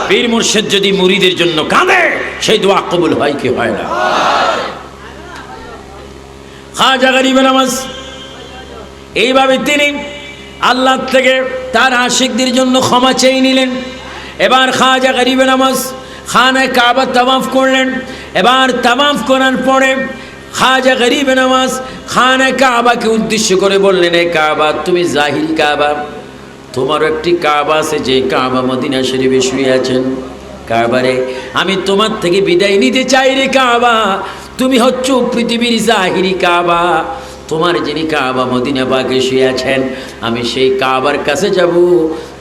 পীর মুর্শিদ যদি মুরিদের জন্য কাঁদে সেই দোয়া কবুল হয় কি হয় না? খাজা গরিব নওয়াজ এইভাবে তিনি আল্লাহ থেকে তার আশিকদের জন্য ক্ষমা চেয়ে নিলেন। এবার খাজা গরিব নওয়াজ খানায়ে কাবা তাওয়াফ করলেন। এবার তাওয়াফ করার পরে খাজা গরিব নওয়াজ খানায়ে কাবাকে উদ্দেশ্য করে বললেন, এ কাবা, তুমি জাহিরি কাবা, তোমার একটি কাবা আছে যে কাবা মদিনা শরীফে শুয়ে আছেন। কাবারে, আমি তোমার থেকে বিদায় নিতে চাই রে কাবা, তুমি হচ্ছ পৃথিবীর জাহিরি কাবা, তোমার যিনি কাবা মদিনা পাকে শুয়ে আছেন, আমি সেই কাবার কাছে যাব,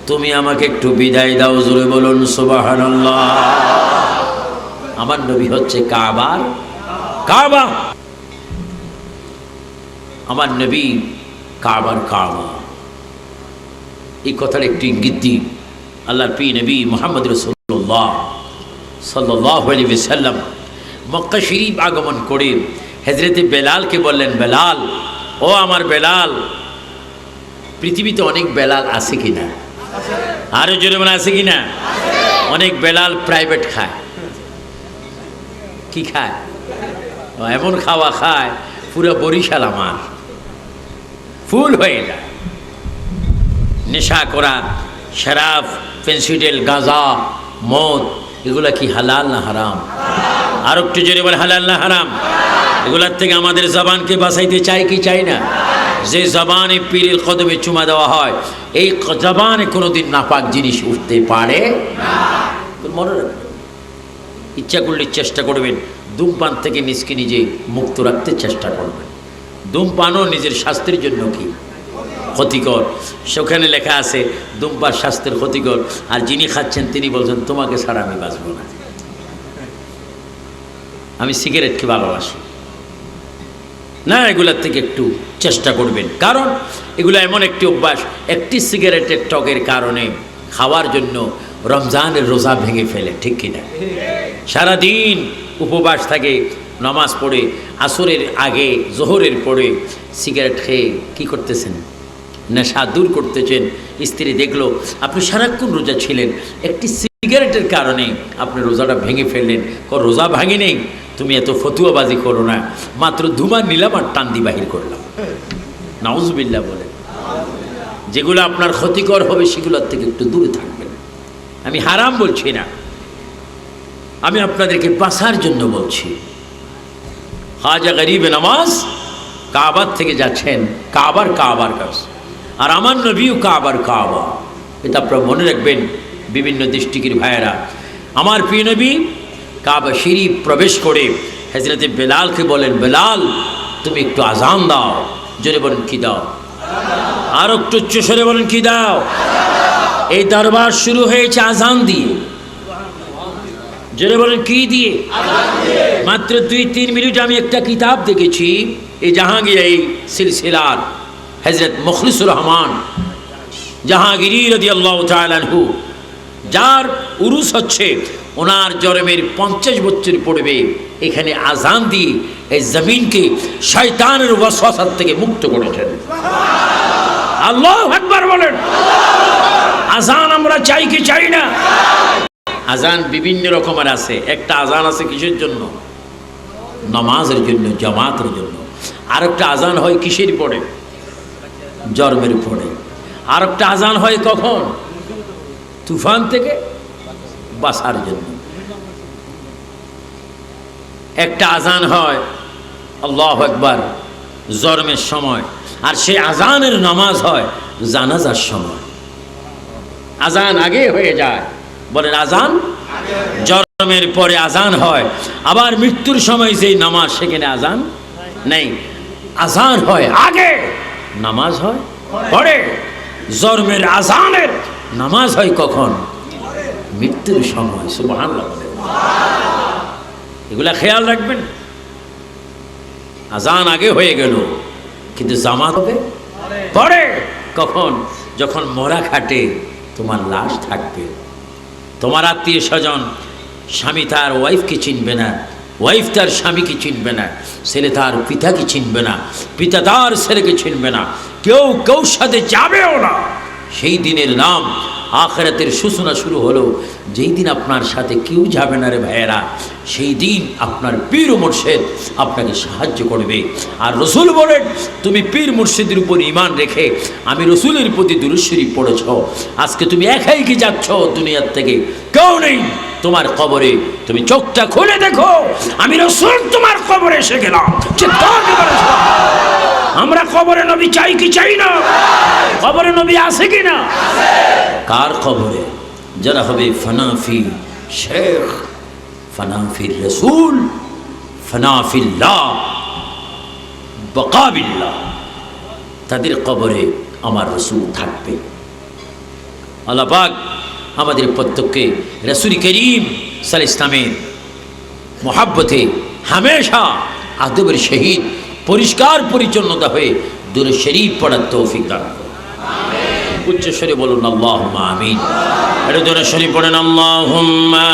তুমি আমাকে একটু বিদায় দাও। জোরে বলুন সুবহানাল্লাহ। আমার নবী হচ্ছে কাবার কাবা, আমার নবী কাবার কাবা। এই কথার একটু ইঙ্গিত দিন আল্লাহর প্রিয় নবী মুহাম্মদ রাসূলুল্লাহ সাল্লাল্লাহু আলাইহি ওয়াসাল্লাম মক্কা শরীফ আগমন করে হযরতে বেলালকে বললেন, বেলাল, ও আমার বেলাল, পৃথিবীতে অনেক বেলাল আছে কিনা? আরো জোরে বলে আছে কিনা? অনেক বেলাল প্রাইভেট খায়। কি খায়? এমন খাওয়া খায় পুরো বরিশাল আমার ফুল হয়ে যায়। নেশা করা, শরাব, ফেন্সিডেল, গাঁজা, মদ, এগুলা কি হালাল না হারাম? আর একটু জোরে বলে হালাল না হারাম? এগুলার থেকে আমাদের জবানকে বাঁচাইতে চাই কি চাই না? যে জবানে পীরের কদমে চুমা দেওয়া হয়, এই জবানে কোনোদিন নাপাক জিনিস উঠতে পারে না। মনে রাখবেন, ইচ্ছা করলে চেষ্টা করবেন ধূমপান থেকে নিজকে নিজে মুক্ত রাখতে চেষ্টা করবেন। ধূমপানও নিজের স্বাস্থ্যের জন্য কি ক্ষতিকর, সেখানে লেখা আছে ধূমপান স্বাস্থ্যের ক্ষতিকর, আর যিনি খাচ্ছেন তিনি বলছেন তোমাকে ছাড়া আমি বাঁচব না। আমি সিগারেটকে ভালোবাসি না, এগুলার থেকে একটু চেষ্টা করবেন, কারণ এগুলো এমন একটি অভ্যাস, একটি সিগারেটের টকের কারণে খাওয়ার জন্য রমজানের রোজা ভেঙে ফেলে, ঠিক কিনা? সারাদিন উপবাস থাকে, নামাজ পড়ে, আসরের আগে জোহরের পরে সিগারেট খেয়ে কী করতেছেন? নেশা দূর করতেছেন। স্ত্রী দেখলো আপনি সারাক্ষণ রোজা ছিলেন, একটি সিগারেটের কারণে আপনি রোজাটা ভেঙে ফেললেন। রোজা ভাঙে নেই, তুমি এত ফতুয়াবাজি করো না, মাত্র ধুমা নিলাম আর টান্দি বাহির করলাম। নাউজুবিল্লাহ বলেন। যেগুলো আপনার ক্ষতিকর হবে সেগুলোর থেকে একটু দূরে থাকবেন। আমি হারাম বলছি না, আমি আপনাদেরকে বাঁচার জন্য বলছি। খাজা গরিব নওয়াজ কাবার থেকে যাচ্ছেন কাবার কাছে, আর আমার নবীও কাবার কাবা। এটা আপনারা মনে রাখবেন বিভিন্ন ডিস্ট্রিক্টের ভাইয়েরা। আমার প্রিয় নবী কাবা শরীফ প্রবেশ করে হযরতে বেলালকে বলেন, বেলাল, তুমি একটু আজান দাও। জোরে বলেন কি দাও? আর একটু উচ্চস্বরে বলেন কি দাও? এই দরবার শুরু হয়েছে আজান দিয়ে। জোরে বলেন কি দিয়ে? মাত্র 2-3 মিনিট আমি একটা কিতাব দেখেছি, এই জাহাঙ্গীর এই সিলসিলার হযরত মুখলিসুর রহমান জাহাঙ্গীরি রাদিয়াল্লাহু তাআলা আনহু, যার উরুস হচ্ছে, ওনার জন্মের 50 বছর পড়বে, এখানে আজান দিয়ে এই জমিনকে শয়তানের ওয়াসওয়াসা থেকে মুক্ত করেছেন। আল্লাহু আকবার বলেন। আজান আমরা চাই কি চাই না? আজান বিভিন্ন রকমের আছে। একটা আজান আছে কিসের জন্য? নামাজের জন্য, জামাতের জন্য। আর একটা আজান হয় কিসের পরে? জন্মের পরে। আর একটা আজান হয় কখন? তুফান থেকে বাঁচার জন্য। একটা আজান হয় আল্লাহু আকবার জন্মের সময়, আর সেই আজানের নামাজ হয় জানাজার সময়। আজান আগে হয়ে যায়, বলেন আজান জন্মের পরে আজান হয়। আবার মৃত্যুর সময় যেই নামাজ, সেখানে আজান নেই, আজান হয় আগে, নামাজ হয় পরে। জন্মের আজানের নামাজ হয় কখন? মৃত্যুর সময়। সুবহানাল্লাহ। এগুলা খেয়াল রাখবেন। আজান আগে হয়ে গেল, কিন্তু জামাত হবে পরে। কখন? যখন মরা খাটে তোমার লাশ থাকবে। তোমার আত্মীয় স্বজন, স্বামী তার ওয়াইফকে চিনবে না, ওয়াইফ তার স্বামীকে চিনবে না, ছেলে তার পিতাকে চিনবে না, পিতা তার ছেলেকে চিনবে না, কেউ কেউ সাথে যাবেও না। সেই দিনের নাম আখিরাতের সূচনা শুরু হলো। যেই দিন আপনার সাথে কেউ যাবে না রে ভাইয়েরা, সেই দিন আপনার পীর ও মুর্শিদ আপনাকে সাহায্য করবে। আর রসুল বলেন, তুমি পীর মুর্শিদের উপর ঈমান রেখে আমি রসুলের প্রতি দুরূদ শরীফ পড়েছ, আজকে তুমি একাই কি যাচ্ছ দুনিয়ার থেকে, কেউ নেই তোমার কবরে। তুমি চোখটা খুলে দেখো, আমি রসুল তোমার কবরে এসে গেলাম। আমরা কবরে নবী চাই কি চাই না? কবরে নবী আছে কি না? কার কবরে? যারা হবে ফানাফি শেখ, ফানাফির রসুল, ফানাফিল্লাহ, বাকাবিল্লাহ, তাদের কবরে আমার রসুল থাকবে। আল্লাহ পাক আমাদের প্রত্যেককে রসুল করিম সাল্লাল্লাহু আলাইহি ইসলামের মোহাব্বতে হামেশা আদবের সহিত পরিষ্কার পরিচ্ছন্নতা হয়ে দুরূদ শরীফ পড়ার তৌফিক দান করুন। উচ্চ স্বরে বলুন আল্লাহুম্মা আমিন। এটা দুরূদ শরীফ পড়েন আল্লাহুম্মা।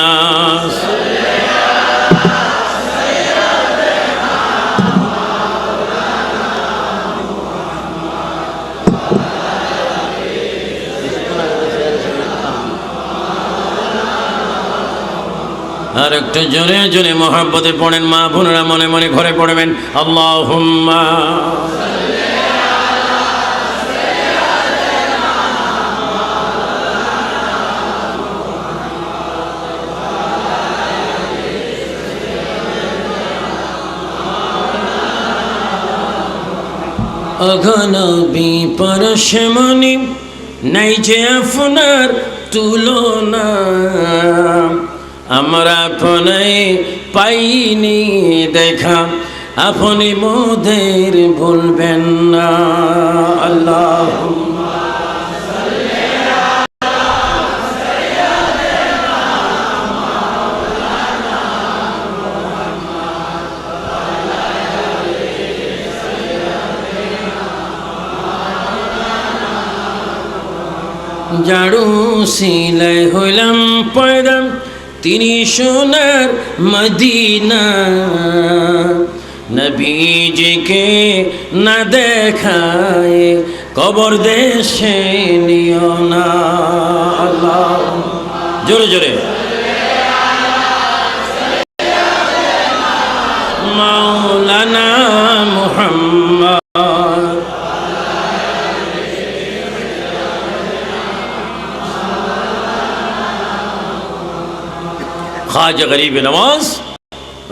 আর একটু জোরে জোরে মহব্বতে পড়েন, মা বোনেরা মনে মনে ঘরে পড়বেন আল্লাহুম্মা। অগনবী পরশমণি নাই যে আপনার তুলনা, আমরা আপনি পাইনি দেখা, আপনি মোদের ভুলবেন না। আল্লাহুম্মা সাল্লি আলা সাইয়্যিদিনা মাওলানা মুহাম্মদ ওয়া আলা আলি সাইয়্যিদিনা মাওলানা। জাড়ু সিলাই হইলাম পয়দা তিনি সোনার মদিনা, নবীজিকে না দেখায় কবর দেশে নিও না। আল্লাহ জোরে জোরে মাওলানা মুহাম্মদ। খাজা গরিব নওয়াজ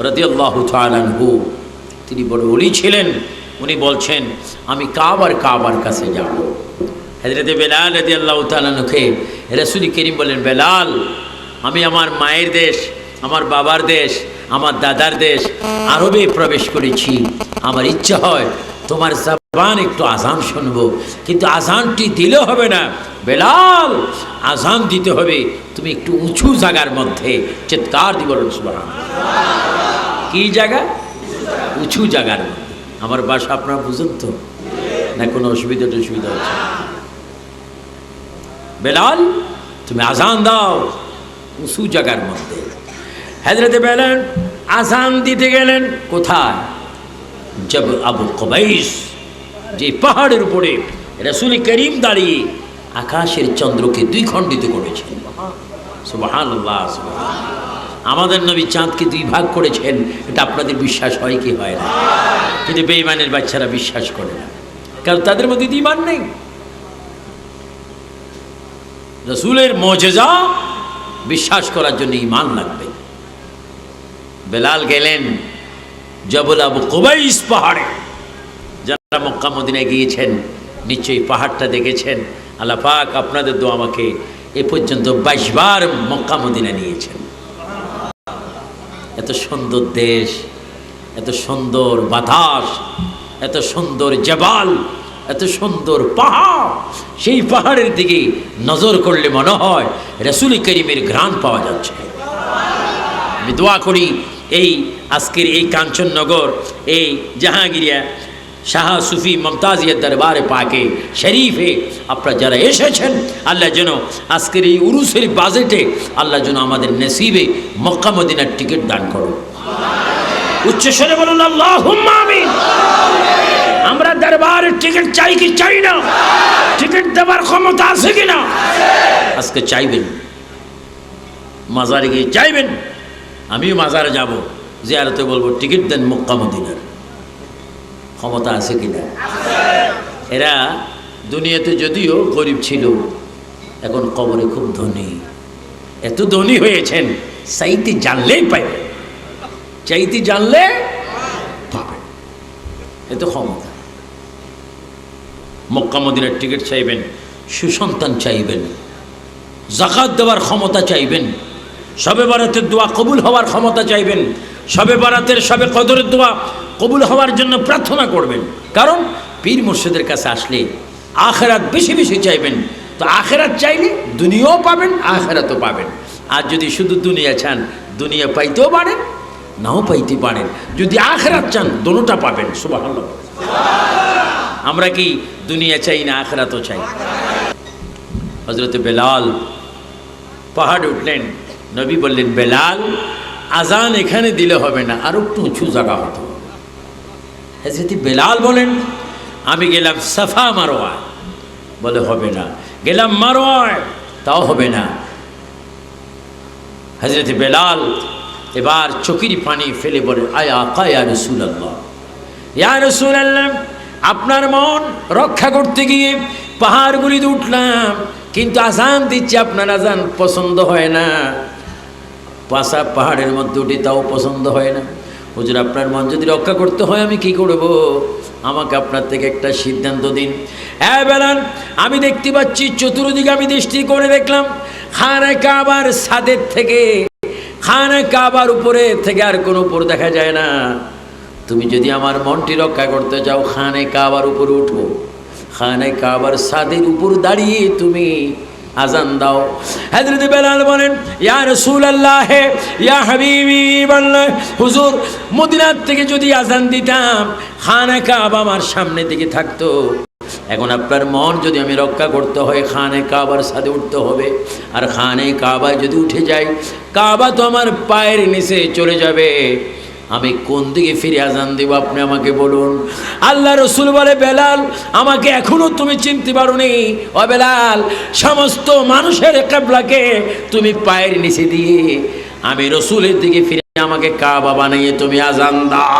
রাদিয়াল্লাহু তাআলা আনহু, তিনি বড় ওলি ছিলেন। উনি বলছেন, আমি কাবার কাছে যাব। হযরতে বেলাল রাদিয়াল্লাহু তাআলা আনহুকে রাসূল করিম বলেন, বেলাল, আমি আমার মায়ের দেশ, আমার বাবার দেশ, আমার দাদার দেশ আরবে প্রবেশ করেছি। আমার ইচ্ছা হয় তোমার জবান একটু আজান শুনবো, কিন্তু আজানটি দিলে হবে না বেলাল, আজান দিতে হবে তুমি একটু উঁচু জায়গার মধ্যে চিৎকার দিয়ে বলুন সুবহানাল্লাহ। কি জায়গা? উঁচু জায়গার মধ্যে। আমার বাসা আপনারা বুঝেন তো না? কোনো অসুবিধা হচ্ছে? বেলাল, তুমি আজান দাও উঁচু জায়গার মধ্যে। হযরতে বেলাল আজান দিতে গেলেন কোথায়? জব আবু কুবাইস, যে পাহাড়ের উপরে রাসূল করিম দাঁড়িয়ে আকাশের চন্দ্রকে দুই খণ্ডিত করেছেন। সুবহানাল্লাহ, সুবহানাল্লাহ। আমাদের নবী চাঁদকে দুই ভাগ করেছেন, এটা আপনাদের বিশ্বাস হয় কি হয় না? কিন্তু বেঈমানের বাচ্চারা বিশ্বাস করে না, কারণ তাদের মধ্যে ঈমান নেই। রাসূলের মুজিজা বিশ্বাস করার জন্য ঈমান লাগবে। বেলাল গেলেন জবল আবু কুবাইস পাহাড়ে। যারা মক্কা মদিনায় গিয়েছেন নিশ্চয়ই পাহাড়টা দেখেছেন। আল্লাহ পাক আপনাদের দোয়া আমাকে এ পর্যন্ত 22 বার মক্কা মদিনা নিয়েছেন। এত সুন্দর দেশ, এত সুন্দর বাতাস, এত সুন্দর জবাল, এত সুন্দর পাহাড়। সেই পাহাড়ের দিকে নজর করলে মনে হয় রাসূল করিমের ঘ্রাণ পাওয়া যাচ্ছে। আমি দোয়া করি এই আজকের এই কাঞ্চননগর, এই জাহাঙ্গীরিয়া শাহ সুফি মমতাজিয়ার দরবারে পাকে শরীফে আপনারা যারা এসেছেন, আল্লাহ যেন আজকের এই উরুসের বাজেটে আল্লাহ যেন আমাদের নসিবে মক্কা মদিনার টিকিট দান করুন। উচ্চস্বরে বলুন আল্লাহুম্মা আমিন। আমরা দরবারের টিকিট চাই কি চাই না? টিকিট দেওয়ার ক্ষমতা আছে কিনা? আজকে চাইবেন, মাজারে গিয়ে চাইবেন, আমিও মাজারে যাব, জিয়ারতে বলবো টিকিট দেন মক্কা মদিনার। ক্ষমতা আছে কিনা? এরা দুনিয়াতে যদিও গরিব ছিল, এখন কবরে খুব ধনী। এত ধনী হয়েছেন, চাইতে জানলেই পাইবেন, চাইতে জানলে পাবেন। এত ক্ষমতা। মক্কা মদিনার টিকিট চাইবেন, সুসন্তান চাইবেন, যাকাত দেওয়ার ক্ষমতা চাইবেন, শবে বরাতের দোয়া কবুল হওয়ার ক্ষমতা চাইবেন, শবে বরাতের শবে কদরের দোয়া কবুল হওয়ার জন্য প্রার্থনা করবেন। কারণ পীর মুর্শিদের কাছে আসলে আখেরাত বেশি বেশি চাইবেন। তো আখেরাত চাইলে দুনিয়াও পাবেন, আখেরাতও পাবেন। আর যদি শুধু দুনিয়া চান, দুনিয়া পাইতেও পারেন, নাও পাইতে পারেন। যদি আখেরাত চান, দোনোটা পাবেন। সুবহানাল্লাহ। আমরা কি দুনিয়া চাই না আখেরাতও চাই? হযরত বেলাল পাহাড়ে উঠলেন, নবী বললেন, বেলাল আজান এখানে দিলে হবে না, আর একটু উঁচু জায়গা হতো। হযরত বেলাল বলেন, আমি গেলাম সাফা মারোয়া, বলে হবে না। গেলাম মারোয়ায়, তাও হবে না। হযরত বেলাল এবার চোখের পানি ফেলে বলে, আয় আকা ইয়া রাসূলুল্লাহ, ইয়া রাসূলুল্লাহ, আপনার মন রক্ষা করতে গিয়ে পাহাড়গুলিতে উঠলাম, কিন্তু আজান দিচ্ছে, আপনার আজান পছন্দ হয় না। পাহাড়ের মধ্যে উঠে তাও পছন্দ হয় না। হুজুর, আপনার মন যদি রক্ষা করতে হয় আমি কি করব? আমাকে আপনার থেকে একটা সিদ্ধান্ত দিন। হ্যাঁ বেলাল, আমি দেখতে পাচ্ছি চতুর্দিকে, আমি দৃষ্টি করে দেখলাম খানে কাবার ছাদের থেকে, খানে কাবার উপরে থেকে আর কোনো উপর দেখা যায় না। তুমি যদি আমার মনটি রক্ষা করতে চাও, খানে কাবার উপরে উঠো, খানে কাবার ছাদের উপর দাঁড়িয়ে তুমি আজান দাও। হযরত বেলাল বলেন, ইয়া রাসূলুল্লাহ, ইয়া হাবিবি আল্লাহ, হুজুর মদিনার থেকে যদি আজান দিতাম, খানে কাবা আমার সামনে দিকে থাকতো। এখন আপনার মন যদি আমি রক্ষা করতে হয়, খানে কাবার ছাদে উঠতে হবে। আর খানে কাবায় যদি উঠে যাই, কাবা তো আমার পায়ের নিচে চলে যাবে। আমি কোন দিকে ফিরে আজান দেব আপনি আমাকে বলুন। আল্লাহ রসুল বলে, বেলাল আমাকে এখনো তুমি চিনতে পারোনি। ও বেলাল, সমস্ত মানুষের কিবলাকে তুমি পায়ের নিচে দিয়ে আমি রসুলের দিকে ফিরে আমাকে কাবা বানিয়ে তুমি আজান দাও।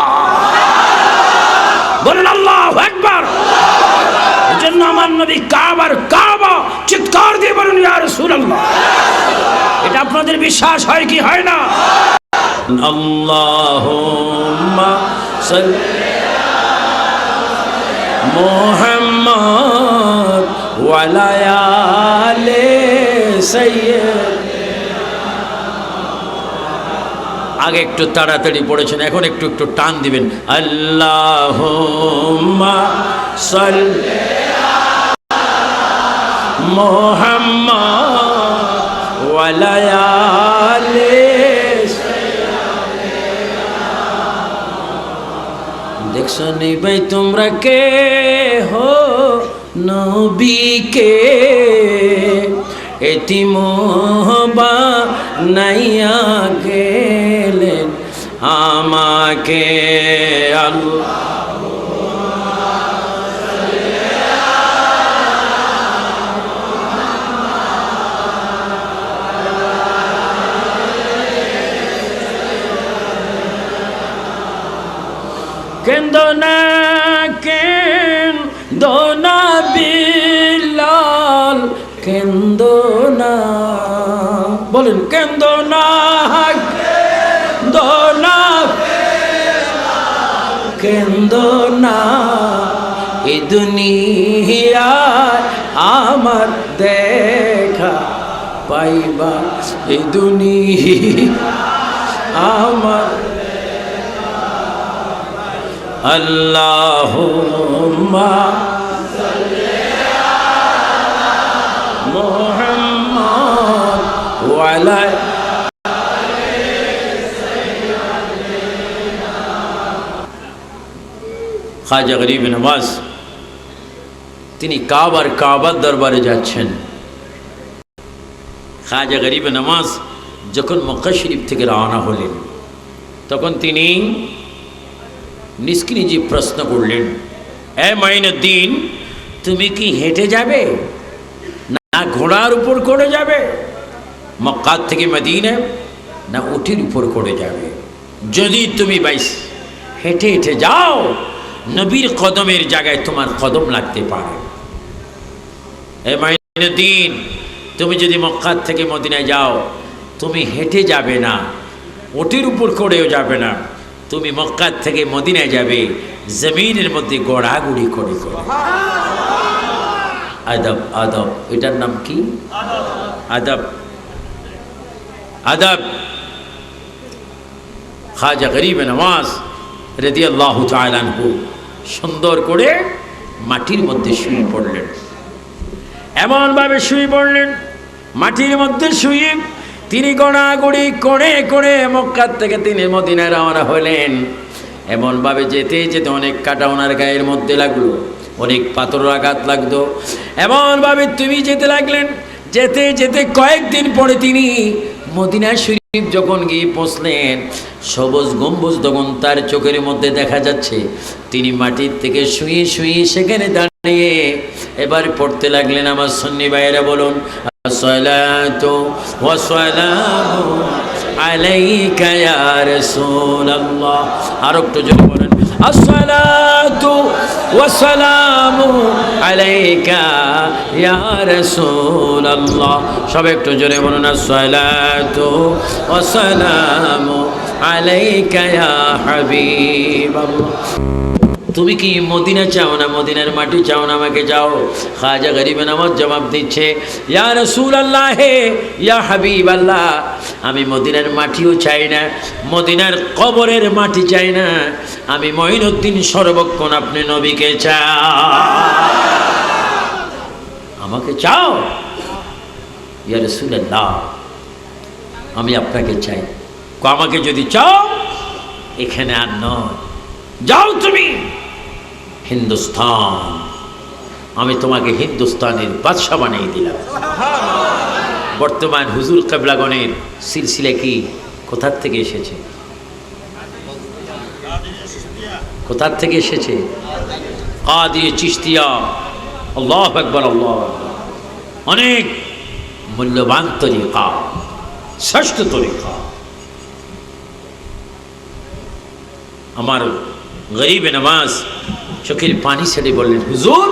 বলেন আল্লাহু আকবার। এজন্য আমার নবী কাবার কাবা চিৎকার দিয়ে বলেন, ইয়া রাসূলুল্লাহ। এটা আপনাদের বিশ্বাস হয় কি হয় না? আল্লাহুম্মা সাল্লি আলা মুহাম্মাদ ওয়া আলা আলি সাইয়্যিদিনা। আগে একটু তাড়াতাড়ি পড়েছেন, এখন একটু একটু টান দিবেন। আল্লাহুম্মা সাল্লি আলা মুহাম্মাদ ওয়া আলা আলি। দেখছো নি ভাই তোমরা কে হো, নবীকে এতিম বানাইয়া গেলেন আমাকে। আল্লাহ কেন্দনা কেন্দনা বিলাল কেন্দনা, বলেন কেন্দনা কেন্দনা কেন্দনা। এ দুনিয়ায় আমার দেখা পাইবা, এ দুনিয়া আমার। আল্লাহুম্মা সাল্লি আলা মুহাম্মাদ ওয়া আলা আলি সাইয়্যিদিনা। খাজা গরিব নওয়াজ তিনি কাবার দরবারে যাচ্ছেন। খাজা গরিব নওয়াজ যখন মক্কা শরীফ থেকে রওনা হলেন, তখন তিনি নিজকে নিজে প্রশ্ন করলেন, এ মাইনুদ্দিন, তুমি কি হেঁটে যাবে না ঘোড়ার উপর করে যাবে? মক্কা থেকে মদিনা না উঠির উপর করে যাবে? যদি তুমি বাইস হেঁটে হেঁটে যাও, নবীর কদমের জায়গায় তোমার কদম লাগতে পারে। এ মাইনুদ্দিন, তুমি যদি মক্কা থেকে মদিনায় যাও, তুমি হেঁটে যাবে না, উটির উপর করেও যাবে না, তুমি মক্কা থেকে মদিনায় যাবে জমিনের মধ্যে গড়াগড়ি করে করে। আদব, আদব, এটার নাম কি? আদব, আদব। খাজা গরিব নওয়াজ রাদিয়াল্লাহু তাআলা আনহু সুন্দর করে মাটির মধ্যে শুয়ে পড়লেন। এমনভাবে শুয়ে পড়লেন, মাটির মধ্যে শুয়ে তিনি গড়াগড়ি করে করে মক্কা থেকে তিনি মদিনায় রওনা হলেন। এমনভাবে যেতে যেতে অনেক কাটা ওনার গায়ের মধ্যে লাগলো, অনেক পাথর আঘাত লাগতো। এমনভাবে তুমি যেতে লাগলেন, যেতে যেতে কয়েকদিন পরে তিনি মদিনা শরীফ যখন গিয়ে পৌঁছলেন, সবুজ গম্বুজ তখন তার চোখের মধ্যে দেখা যাচ্ছে। তিনি মাটির থেকে শুয়ে শুয়ে সেখানে দাঁড়িয়ে এবার পড়তে লাগলেন। আমার সুন্নি ভাইয়েরা বলুন, আসসালাতু ওয়াসসালামু আলাইকা ইয়া রাসূলুল্লাহ। আর একটু জোরে বলেন, আসসালাতু ওয়াসসালামু আলাইকা ইয়া রাসূলুল্লাহ। সব একটু জোরে বলুন, আসসালাতু ওয়াসসালামু আলাইকা ইয়া হাবিবাল্লাহ। তুমি কি মদিনা চাও না মদিনার মাটি চাও না আমাকে যাও? খাজা গরিব নওয়াজ জবাব দিচ্ছে, ইয়া রাসূলুল্লাহ হে ইয়া হাবিবাল্লাহ, আমি মদিনার মাটিও চাই না, মদিনার কবরের মাটি চাই না, আমি মঈনুদ্দিন সর্বক্ষণ আপনি নবীকে চাও। আমাকে চাও? ইয়া রাসূলুল্লাহ, আমি আপনাকে চাই। আমাকে যদি চাও এখানে আর নয়, যাও তুমি হিন্দুস্তান, আমি তোমাকে হিন্দুস্তানের বাদশা বানিয়ে দিলাম। বর্তমান হুজুর কেবলাগণের সিলসিলা কি কোথার থেকে এসেছে? কোথার থেকে এসেছে? কাদির চিশতিয়া। আল্লাহু আকবার, আল্লাহু আকবার। অনেক মূল্যবান তরিকা, শ্রেষ্ঠ তরিকা। আমার গরিব নওয়াজ চোখের পানি ছেড়ে বললেন, হুজুর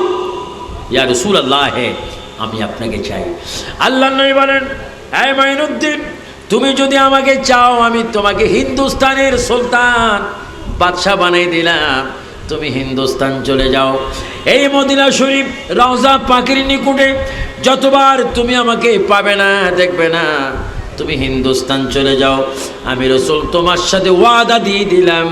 ইয়া রাসূলুল্লাহ হে, আমি আপনাকে চাই। আল্লাহর নবী বলেন, হে মাইনুদ্দিন, তুমি যদি আমাকে চাও আমি তোমাকে হিন্দুস্তানের সুলতান বাদশা বানিয়ে দিলাম, তুমি হিন্দুস্তান চলে যাও। এই মদিনা শরীফ রওজা পাকের নিকটে যতবার তুমি আমাকে পাবে না, দেখবে না, তুমি হিন্দুস্তান চলে যাও। আমি রাসূল তোমার সাথে ওয়াদা দিয়ে দিলাম,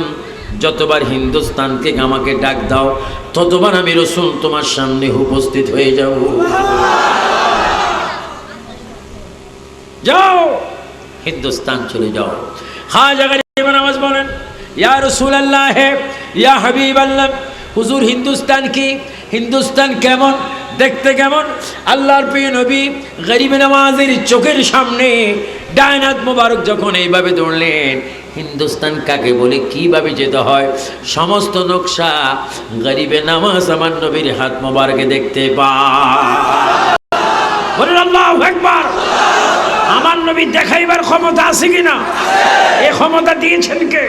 যতবার হিন্দুস্তানকে আমাকে ডাক দাও ততবার আমি রাসূল তোমার সামনে উপস্থিত হয়ে যাব। যাও হিন্দুস্তান চলে যাও। খাজা গরিব নওয়াজ বলেন, ইয়া রাসূলুল্লাহ হে ইয়া হাবিবাল্লাহ, হুজুর হিন্দুস্তান কি? হিন্দুস্তান কেমন দেখতে, কেমন? আল্লাহর প্রিয় নবী গরিব নওয়াজের চোখের সামনে ডায়নাত মোবারক যখন এইভাবে দৌড়লেন, হিন্দুস্তান কাকে বলে, কিভাবে যেতে হয়, সমস্ত নকশা গরিবে নওয়াজ আমার নবীর হাত মোবারকে দেখতে পায়। বলেন আল্লাহু আকবার। আমার নবী দেখাইবার ক্ষমতা আছে কিনা? এই ক্ষমতা দিয়েছেন কে?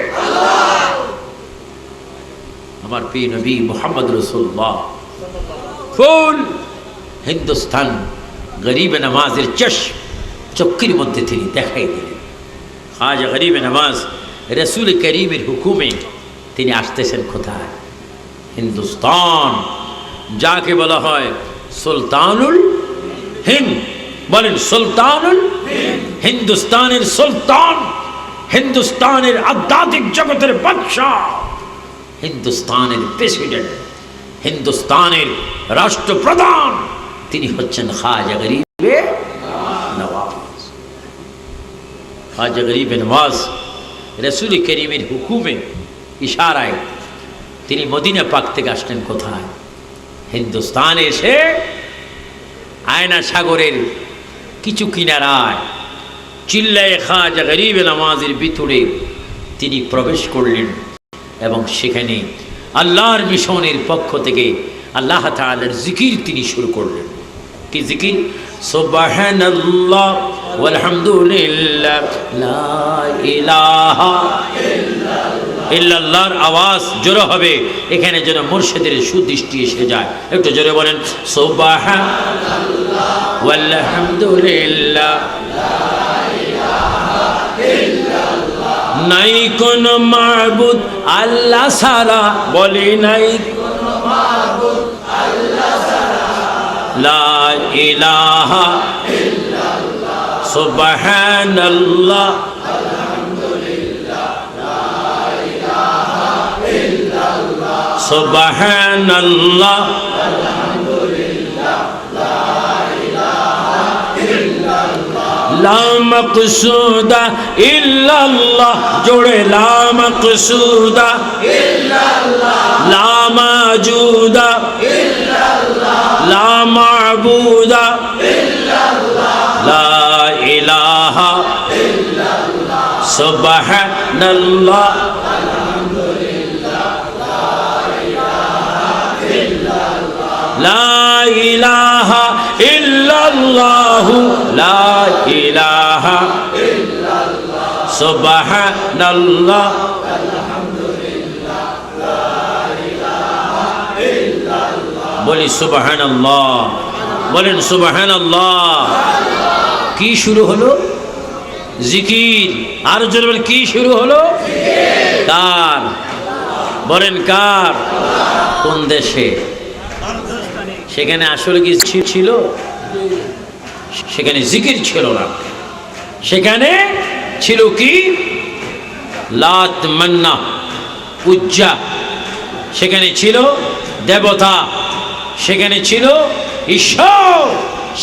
আমার প্রিয় নবী মুহাম্মদ রাসূলুল্লাহ ফুল হিন্দুস্তান গরিবে নওয়াজের চক্কির মধ্যে তিনি দেখাই দিলেন। খাজা গরিব নওয়াজ রাসূল করিমের হুকুমে তিনি আসতেছেন কোথায়? হিন্দুস্তান, যাকে বলা হয় সুলতানুল হিন্দ। বলেন সুলতানুল হিন্দুস্তানের সুলতান, হিন্দুস্তানের আধ্যাত্মিক জগতের বাদশাহ, হিন্দুস্তানের প্রেসিডেন্ট, হিন্দুস্তানের রাষ্ট্রপ্রধান, তিনি হচ্ছেন খাজা গরিবে নওয়াজ। খাজা গরিব নওয়াজ রাসূল করিমের হুকুমে ইশারায় তিনি মদিনা পাক থেকে আসলেন কোথায়? হিন্দুস্তানে এসে আয়না সাগরের কিছু কিনারায় চিল্লায়ে খাজা গরিব নওয়াজের ভিতরে তিনি প্রবেশ করলেন এবং সেখানে আল্লাহর মিশনের পক্ষ থেকে আল্লাহ তাআলার জিকির তিনি শুরু করলেন। কি জিকির? সুবহানাল্লাহ ওয়ালহামদুলিল্লাহ লা ইলাহা ইল্লাল্লাহর আওয়াজ জোরে হবে, এখানে যেন মুর্শিদের সুদৃষ্টি এসে যায়। একটু জোরে বলেন সুবহানাল্লাহ ওয়ালহামদুলিল্লাহ নাই কোন মাবুদ আল্লাহ ছাড়া, বলি নাই কোন মাবুদ আল্লাহ ছাড়া, লা ইলাহা ইল্লাল্লাহ সুবহানাল্লাহ আলহামদুলিল্লাহ লা ইলাহা ইল্লাল্লাহ সুবহানাল্লাহ আলহামদুলিল্লাহ লা ইলাহা ইল্লাল্লাহ লা মাকসুদা ইল্লাল্লাহ, জোড়ে লা মাকসুদা ইল্লাল্লাহ লা মাজুদা ইল্লাল্লাহ লা মাবুদা ইল্লাল্লাহ লা ইলাহা ইল্লাল্লাহ সুবহানাল্লাহ আলহামদুলিল্লাহ লা ইলাহা ইল্লাল্লাহ লা ইলাহা ইল্লাল্লাহু লা ইলাহা ইল্লাল্লাহ সুবহানাল্লাহ আলহামদুলিল্লাহ লা ইলাহা ইল্লাল্লাহ। বলি সুবহানাল্লাহ, বলেন সুবহানাল্লাহ। কি শুরু হলো? জিকির। আর জোরে বলেন কি শুরু হলো? কার? বলেন কার? কোন দেশে? সেখানে আসলে কি ছিল? সেখানে জিকির ছিল না, সেখানে ছিল কি? লাত মান্না উজ্জা, সেখানে ছিল দেবতা, সেখানে ছিল ঈশ্বর,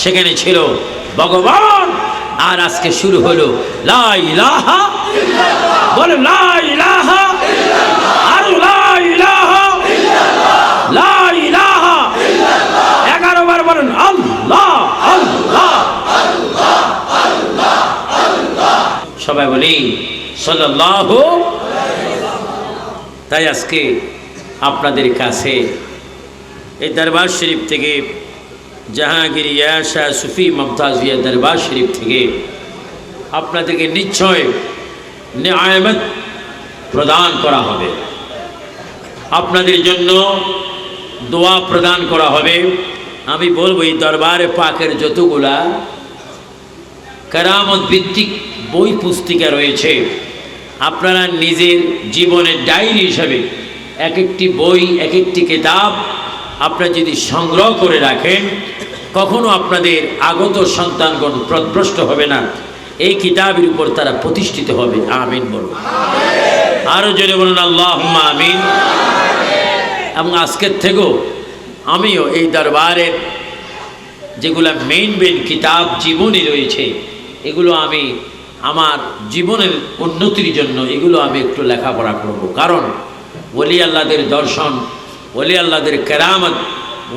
সেখানে ছিল ভগবান। আর আজকে শুরু হলো লা ইলাহা ইল্লাল্লাহ, বলে লা ইলাহা ইল্লাল্লাহ, আর লা ইলাহা ইল্লাল্লাহ, লা ইলাহা ইল্লাল্লাহ 11 বার বলেন আল্লাহ আল্লাহ আল্লাহ আল্লাহ আল্লাহ। সবাই বলি সাল্লাল্লাহু আলাইহি ওয়াসাল্লাম। তাই আজকে আপনাদের কাছে এই দরবার শরীফ থেকে, জাহাঙ্গীর ইয়াশা সুফি মমতাজিয়া দরবার শরীফ থেকে আপনাদেরকে নিশ্চয় নিয়ামত প্রদান করা হবে, আপনাদের জন্য দোয়া প্রদান করা হবে। আমি বলবো এই দরবারে পাকের যতগুলা কেরামত ভিত্তিক বই পুস্তিকা রয়েছে, আপনারা নিজের জীবনের ডায়েরি হিসাবে এক একটি বই, এক একটি কিতাব আপনারা যদি সংগ্রহ করে রাখেন, কখনো আপনাদের আগত সন্তানগণ পথভ্রষ্ট হবে না, এই কিতাবের উপর তারা প্রতিষ্ঠিত হবে। আমিন বলুন, আরো জোরে বলুন আল্লাহুম্মা আমিন। এবং আজকের থেকেও আমিও এই দরবারের যেগুলো মেইন কিতাব জীবনী রয়েছে, এগুলো আমি আমার জীবনের উন্নতির জন্য এগুলো আমি একটু লেখাপড়া করব। কারণ ওলি আল্লাহদের দর্শন, ওলি আল্লাহদের কেরামত,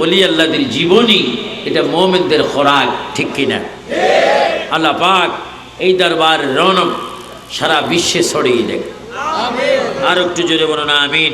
ওলি আল্লাহদের জীবনী, এটা মুমিনদের খোরাক, ঠিক কিনা? আল্লাহ পাক এই দরবার রৌনক সারা বিশ্বে ছড়িয়ে দেয়। আর একটু জোরে বলুন আমিন।